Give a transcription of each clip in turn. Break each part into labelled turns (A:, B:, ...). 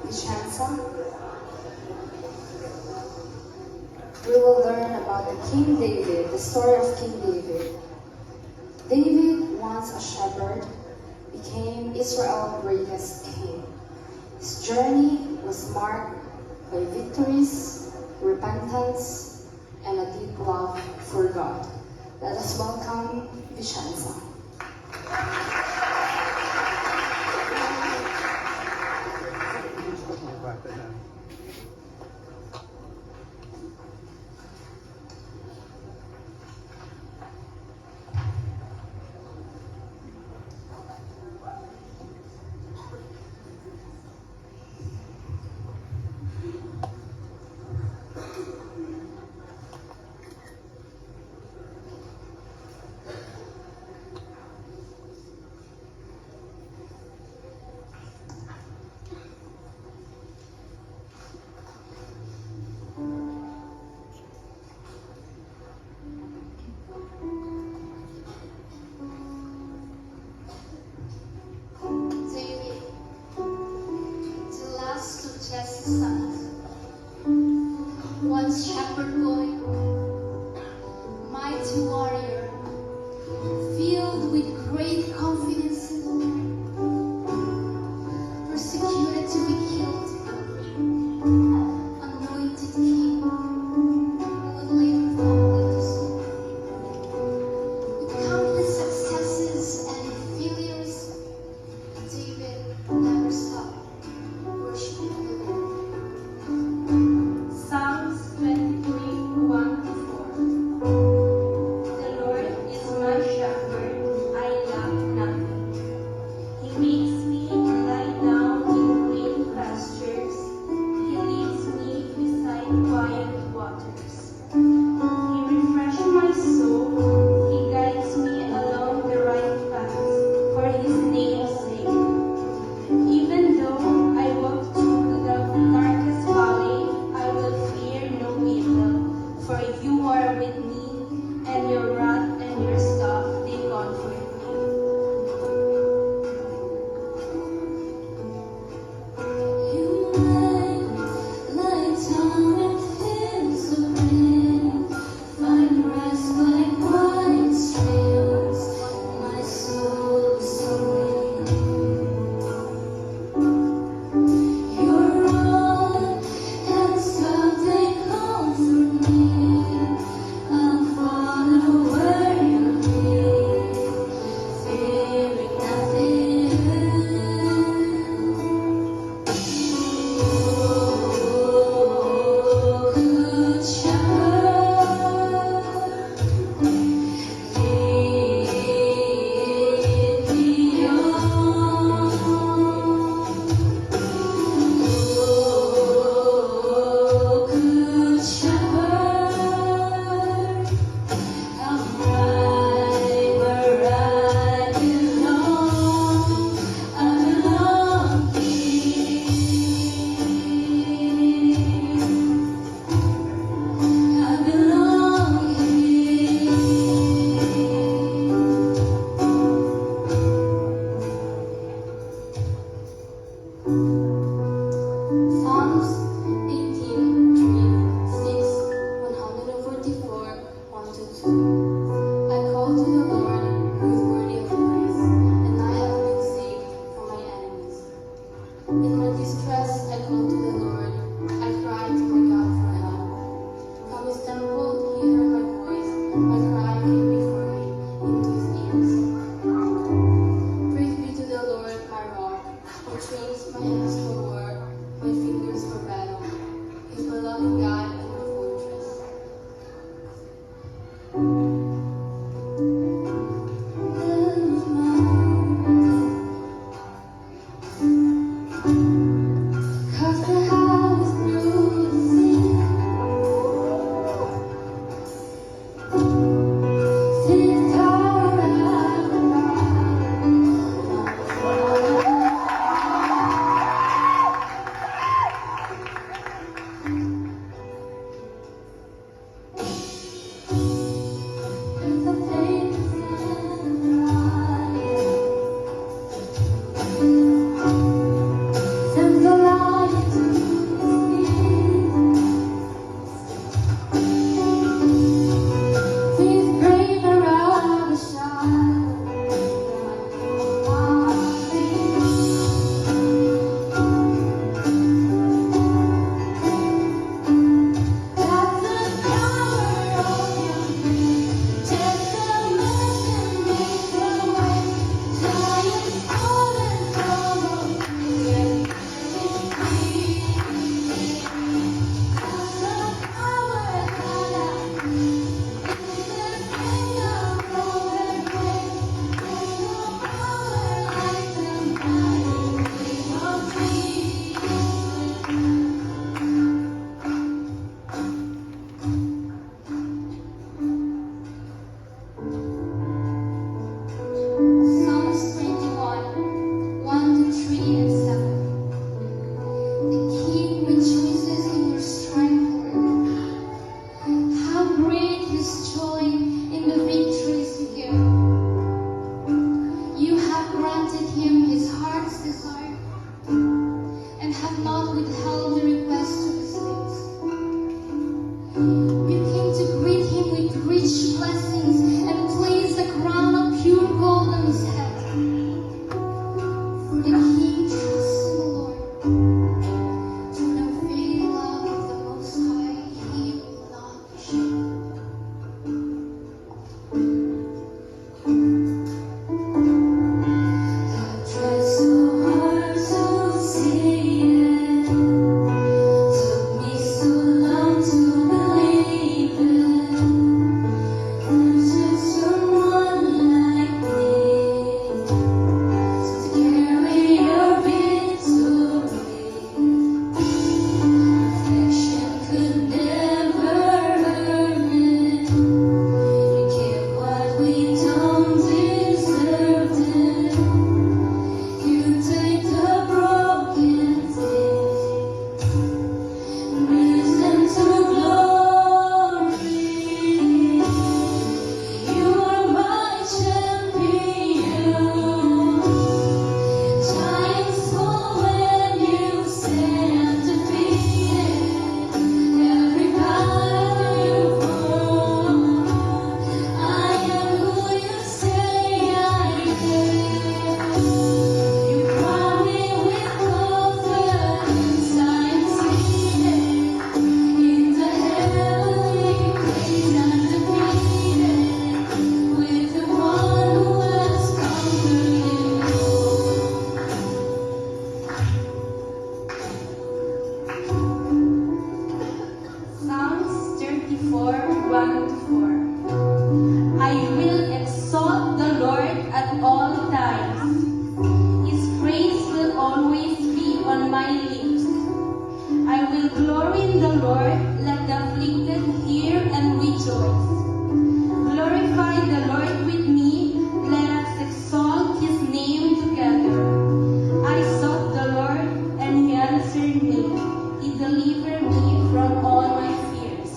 A: Vicenza, we will learn about the King David, the story of King David. David, once a shepherd, became Israel's greatest king. His journey was marked by victories, repentance, and a deep love for God. Let us welcome Vicenza.
B: David, the last of Jesse's sons, once shepherd boy, mighty warrior, filled with great confidence in the Lord, persecuted to be killed, anointed king, who would later fall into sin. With countless successes and failures, David never stopped worshiping the Lord.
C: Psalms 23, 1-4. The Lord is my shepherd, I lack nothing. He makes me lie down in green pastures. He leads me beside quiet waters. He refreshes my soul. He guides me along the right path for His name's sake. Even though I walk through the darkest valley, I will fear no evil, for you are with me, and your rod and your staff, they comfort me.
B: You make light down and fields of green, find rest like white streams, my soul is serene. Your rod and staff they comfort me. I'll follow where you lead, fearing nothing. Good shepherd, lead me on. Good shepherd, I'm right where I belong. I belong here. I belong here. Psalms 18, 3, 6, 144, 1-2. I call to the Lord who is worthy of praise, and I have been saved from my enemies. In my distress I call to the Lord, I cry to my God for help. From His temple He heard my voice, my cry came before me into His ears. Praise be to the Lord, my rock, who trains my hands for war, my fingers for battle. He's my loving God and my fortress. Cause the house bruising, sing tower at the bottom. He rejoices in your strength, Lord. How great His joy in the victories you give. You have granted Him His heart's desire and have not withheld the request of His lips. You came to greet Him with rich blessings and place the crown of pure gold on His head. For the King trusts in the Lord. For the very love of the Most High, He will not be shaken. I've tried so hard to see it. Took me so long to believe it. There's just someone like me to carry your victory. Affection could never earn it. You give what we don't deserve it. You take the broken things, raise them to glory. You are my champion. Giants fall when you stand defeated. Every battle you won. I am who you say I am. You crown me with confidence. I am seated in the heavenly place, undefeated, with the one who has conquered it all.
C: Psalms 34, 1-4. I will exalt the Lord at all times. His praise will always be on my lips. I will glory in the Lord. Let the afflicted hear and rejoice. Glorify the Lord with me. Let us exalt His name together. I sought the Lord, and He answered me. He delivered me from all my fears.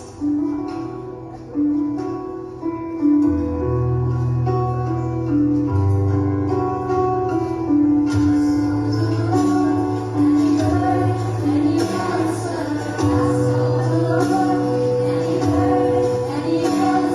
B: And He answered, I sought the Lord, and He heard, and He answered.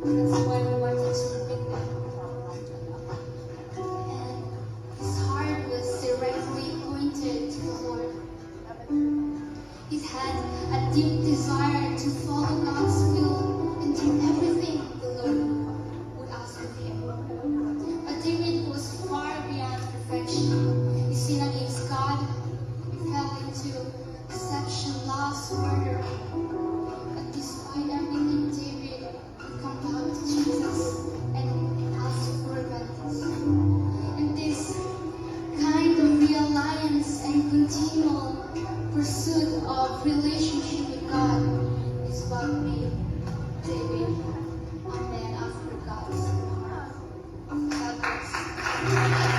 B: That's why we wanted to meet them. And his heart was directly pointed to the Lord. He had a deep desire to follow God's will and do everything the Lord would ask of him. But David was far beyond perfection. He sinned against God. He fell into deception, loss, murder. But despite everything, David would come back to Jesus and ask for repentance. And this kind of reliance and continual pursuit of relationship with God is what made David a man after God's heart. God bless.
D: Amen.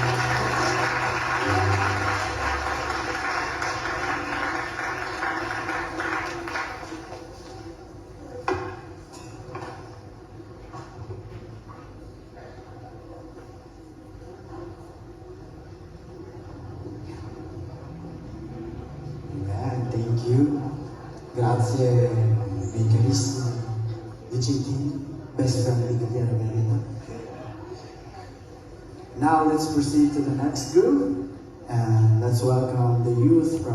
D: Thank you. Grazie, Michaelis, DJT, best friend ni Gabriela Merida. Now let's proceed to the next group and let's welcome the youth from